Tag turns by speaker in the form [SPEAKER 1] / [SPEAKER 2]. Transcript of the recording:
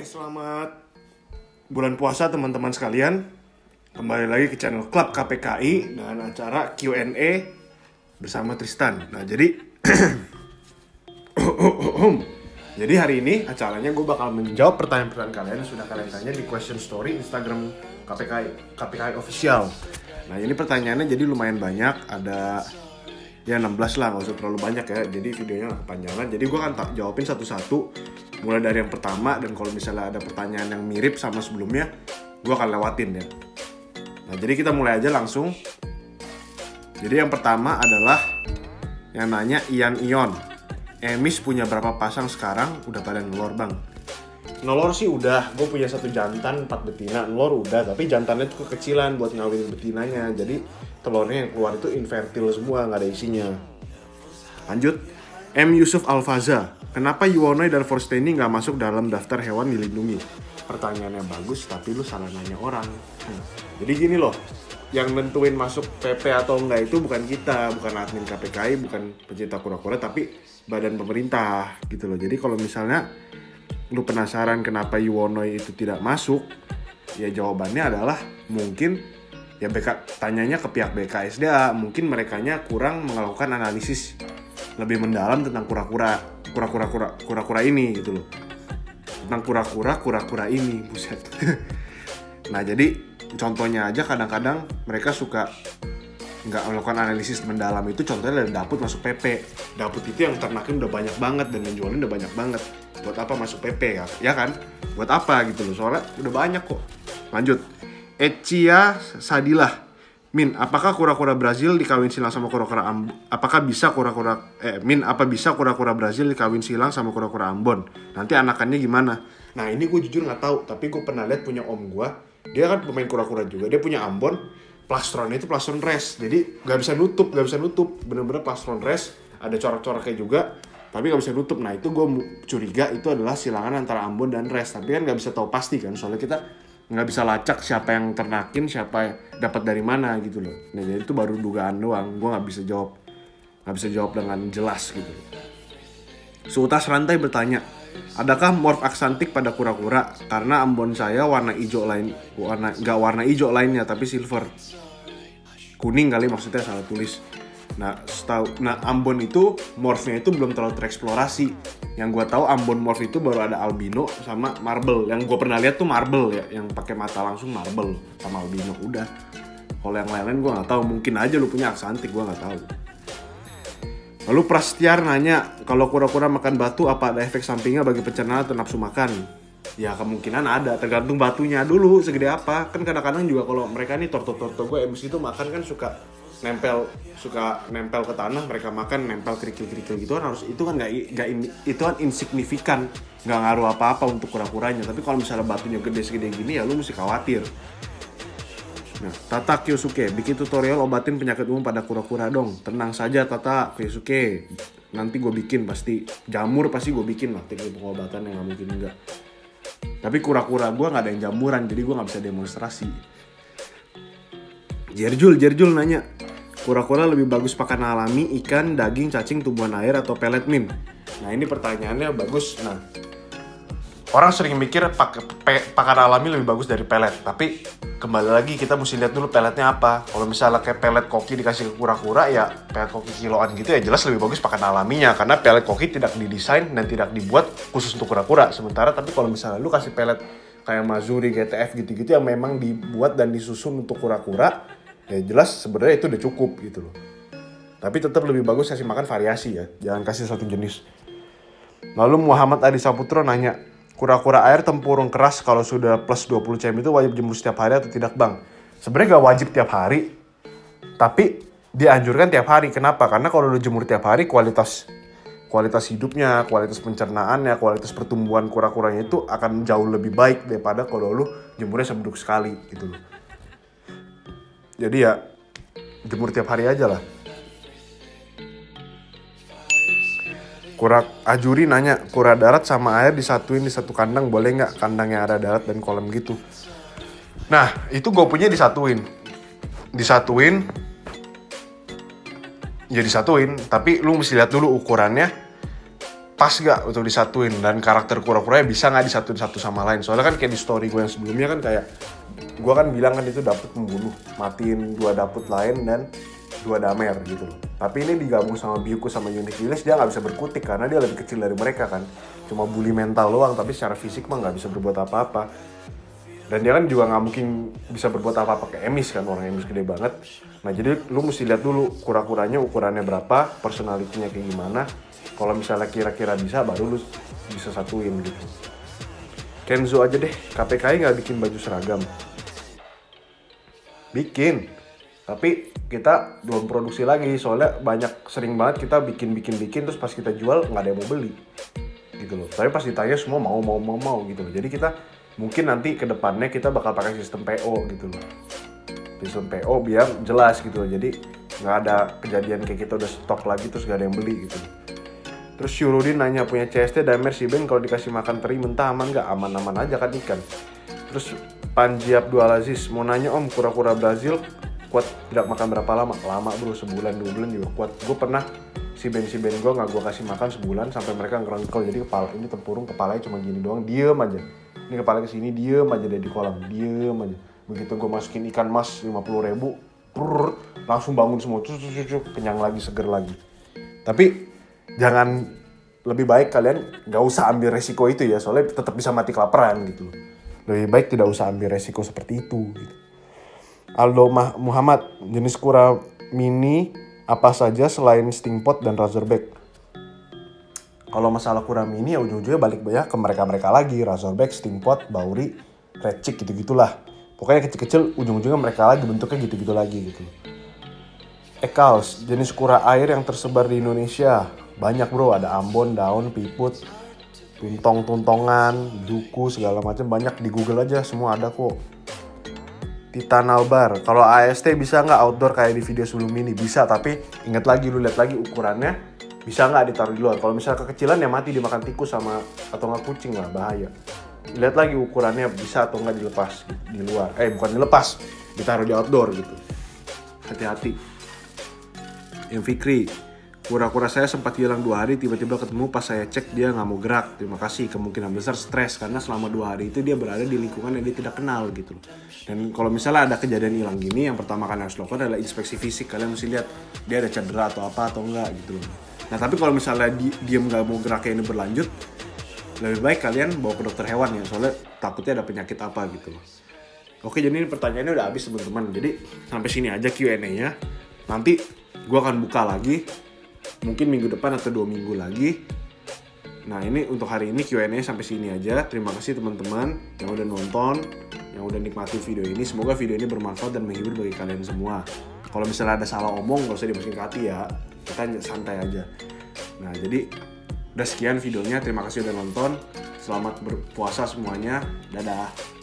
[SPEAKER 1] Selamat bulan puasa teman-teman sekalian. Kembali lagi ke channel Klub KPKI dan acara Q&A bersama Tristan. Nah jadi jadi hari ini acaranya gue bakal menjawab pertanyaan-pertanyaan kalian yang sudah kalian tanya di question story Instagram KPKI Official. Nah ini pertanyaannya jadi lumayan banyak, ada ya 16 lah, gak usah terlalu banyak ya, jadi videonya gak kepanjangan. Jadi gue akan jawabin satu-satu mulai dari yang pertama, dan kalau misalnya ada pertanyaan yang mirip sama sebelumnya gue akan lewatin ya. Nah jadi kita mulai aja langsung. Jadi yang pertama adalah yang nanya Ion. Emis punya berapa pasang sekarang? Udah pada nelor bang? Nelor sih udah, gue punya satu jantan 4 betina. Nelor udah, tapi jantannya tuh kekecilan buat ngawin betinanya, jadi telurnya yang keluar itu infertil semua, nggak ada isinya. Lanjut, M. Yusuf Alfaza, kenapa Yuwono dan Forsteni nggak masuk dalam daftar hewan dilindungi? Pertanyaannya bagus, tapi lu salah nanya orang. Jadi gini loh, yang nentuin masuk PP atau enggak itu bukan kita, bukan admin KPKI, bukan pencinta kura-kura, tapi badan pemerintah gitu loh. Jadi kalau misalnya lu penasaran kenapa Yuwono itu tidak masuk, ya jawabannya adalah mungkin ya tanyanya ke pihak BKSDA, mungkin merekanya kurang melakukan analisis lebih mendalam tentang kura-kura ini gitu loh. Tentang kura-kura ini, buset. Nah jadi contohnya aja kadang-kadang mereka suka nggak melakukan analisis mendalam itu, contohnya dari daput masuk PP. Daput itu yang ternakin udah banyak banget dan yang jualin udah banyak banget. Buat apa masuk PP ya kan? Buat apa gitu loh, soalnya udah banyak kok. Lanjut, Ecia Sadilah, Min, apakah kura-kura Brazil dikawin silang sama kura-kura Ambon? Apakah bisa kura-kura Brazil dikawin silang sama kura-kura Ambon? Nanti anakannya gimana? Nah ini gue jujur nggak tahu, tapi gue pernah lihat punya om gue, dia kan pemain kura-kura juga, dia punya Ambon, plastronnya itu plastron res, jadi nggak bisa nutup, bener-bener plastron res, ada corak-coraknya juga, tapi nggak bisa nutup. Nah itu gue curiga itu adalah silangan antara Ambon dan res, tapi kan nggak bisa tahu pasti kan, soalnya kita nggak bisa lacak siapa yang ternakin, siapa dapat dari mana gitu loh. Nah jadi itu baru dugaan doang, gue nggak bisa jawab dengan jelas gitu. Suutas Rantai bertanya, adakah morph aksantik pada kura-kura? Karena Ambon saya warna hijau warna hijau lainnya tapi silver, kuning kali maksudnya, salah tulis. Nah Ambon itu morphnya itu belum terlalu tereksplorasi. Yang gue tahu Ambon morph itu baru ada albino sama marble. Yang gue pernah lihat tuh marble ya, yang pakai mata langsung marble sama albino udah. Kalau yang lain-lain gue nggak tahu, mungkin aja lu punya aksantik, gue nggak tahu. Lalu Prastiar nanya, kalau kura-kura makan batu apa ada efek sampingnya bagi pencernaan atau nafsu makan? Ya kemungkinan ada, tergantung batunya dulu segede apa. Kan kadang-kadang juga kalau mereka nih torto-torto gue MC itu makan kan suka nempel ke tanah, mereka makan nempel kerikil-kerikil gitu kan, harus itu kan itu kan insignifikan, nggak ngaruh apa-apa untuk kura-kuranya. Tapi kalau misalnya batunya gede segede gini ya lu mesti khawatir. Nah, Tata Kyosuke, bikin tutorial obatin penyakit umum pada kura-kura dong. Tenang saja Tata Kyosuke, nanti gue bikin pasti. Jamur pasti gue bikin lah, teknik pengobatan yang nggak mungkin enggak. Tapi kura-kura gue nggak ada yang jamuran, jadi gue nggak bisa demonstrasi. Jerjul nanya, kura-kura lebih bagus pakan alami, ikan, daging, cacing, tumbuhan air, atau pelet min? Nah ini pertanyaannya bagus. Nah orang sering mikir pakan alami lebih bagus dari pelet, tapi kembali lagi kita mesti lihat dulu peletnya apa. Kalau misalnya kayak pelet koki dikasih ke kura-kura, ya pelet koki kiloan gitu ya jelas lebih bagus pakan alaminya, karena pelet koki tidak didesain dan tidak dibuat khusus untuk kura-kura. Sementara tapi kalau misalnya lu kasih pelet kayak Mazuri, GTF gitu-gitu yang memang dibuat dan disusun untuk kura-kura, ya jelas sebenarnya itu udah cukup gitu loh. Tapi tetap lebih bagus kasih makan variasi ya, jangan kasih satu jenis. Lalu Muhammad Adi Saputro nanya, kura-kura air tempurung keras kalau sudah plus 20 cm itu wajib jemur setiap hari atau tidak bang? Sebenarnya gak wajib tiap hari, tapi dianjurkan tiap hari. Kenapa? Karena kalau udah jemur tiap hari, kualitas hidupnya, kualitas pencernaannya, kualitas pertumbuhan kura-kuranya itu akan jauh lebih baik daripada kalau lu jemurnya seminggu sekali gitu loh. Jadi ya jemur tiap hari aja lah. Ajuri nanya, kura darat sama air disatuin di satu kandang boleh nggak? Kandang yang ada darat dan kolam gitu. Nah itu gue punya disatuin, tapi lu mesti lihat dulu ukurannya. pas gak untuk disatuin, dan karakter kura-kuranya bisa gak disatuin satu sama lain. Soalnya kan kayak di story gue yang sebelumnya kan kayak gue kan bilang kan itu dapet membunuh, matiin 2 dapet lain dan 2 damer gitu loh. Tapi ini digabung sama Byuko sama Unique Village, dia gak bisa berkutik karena dia lebih kecil dari mereka kan. Cuma bully mental doang, tapi secara fisik mah gak bisa berbuat apa-apa. Dan dia kan juga gak mungkin bisa berbuat apa-apa ke Emis kan, orang Emis gede banget. Nah jadi lu mesti lihat dulu kura-kuranya ukurannya berapa, personalitinya kayak gimana. Kalau misalnya kira-kira bisa, baru lu bisa satuin gitu. Kenzo aja deh, KPKI nggak bikin baju seragam. Bikin, tapi kita belum produksi lagi. Soalnya sering banget kita bikin, terus pas kita jual nggak ada yang mau beli. Gitu loh. Tapi pas ditanya semua mau gitu loh. Jadi kita mungkin nanti ke depannya kita bakal pakai sistem PO gitu loh. Sistem PO biar jelas gitu loh. Jadi nggak ada kejadian kayak kita udah stok lagi terus nggak ada yang beli gitu loh. Terus Syurudin nanya, punya CST Damer si Ben kalau dikasih makan teri mentah aman nggak? Aman-aman aja kan ikan. Terus Panji Abdul Aziz mau nanya, om kura-kura Brazil kuat tidak makan berapa lama? Lama bro, sebulan 2 bulan juga kuat. Gue pernah si Ben gue nggak gue kasih makan sebulan sampai mereka ngerengkel. Jadi kepala ini tempurung, kepalanya cuma gini doang, diem aja. Ini kepala kesini diem aja deh di kolam, diem aja. Begitu gue masukin ikan mas 50.000, langsung bangun semua, kenyang lagi, seger lagi. Tapi jangan, lebih baik kalian gak usah ambil resiko itu ya, soalnya tetap bisa mati kelaparan gitu. Lebih baik tidak usah ambil resiko seperti itu gitu. Aldo Muhammad, jenis kura mini apa saja selain stingpot dan razorback? Kalau masalah kura mini ya ujung-ujungnya balik ya ke mereka-mereka lagi, razorback, stingpot, bauri, red chick gitu-gitulah. Pokoknya kecil-kecil ujung-ujungnya mereka lagi, bentuknya gitu-gitu lagi gitu. Ekals, jenis kura air yang tersebar di Indonesia. Banyak bro, ada ambon, daun, piput, tuntong-tuntongan, duku, segala macam. Banyak, di Google aja, semua ada kok. Titanalbar, kalau AST bisa nggak outdoor kayak di video sebelum ini? Bisa, tapi ingat lagi, lu lihat lagi ukurannya, bisa nggak ditaruh di luar. Kalau misalnya kekecilan ya mati dimakan tikus sama atau nggak kucing lah, bahaya. Lihat lagi ukurannya bisa atau nggak dilepas di luar. Bukan dilepas, ditaruh di outdoor gitu. Hati-hati. Yang Fikri, kura-kura saya sempat hilang 2 hari, tiba-tiba ketemu pas saya cek dia nggak mau gerak. Terima kasih, kemungkinan besar stres karena selama 2 hari itu dia berada di lingkungan yang dia tidak kenal gitu. Dan kalau misalnya ada kejadian hilang gini, yang pertama kalian harus lakukan adalah inspeksi fisik. Kalian mesti lihat dia ada cedera atau apa atau enggak gitu loh. Nah tapi kalau misalnya dia nggak mau geraknya ini berlanjut, lebih baik kalian bawa ke dokter hewan ya, soalnya takutnya ada penyakit apa gitu loh. Oke, jadi ini pertanyaannya udah habis teman-teman. Jadi sampai sini aja Q&A-nya. Nanti gue akan buka lagi, mungkin minggu depan atau 2 minggu lagi. Nah ini untuk hari ini Q&A sampai sini aja. Terima kasih teman-teman yang udah nonton, yang udah nikmati video ini. Semoga video ini bermanfaat dan menghibur bagi kalian semua. Kalau misalnya ada salah omong, gak usah dimasukin ke hati ya, kita santai aja. Nah jadi udah sekian videonya, terima kasih udah nonton. Selamat berpuasa semuanya, dadah.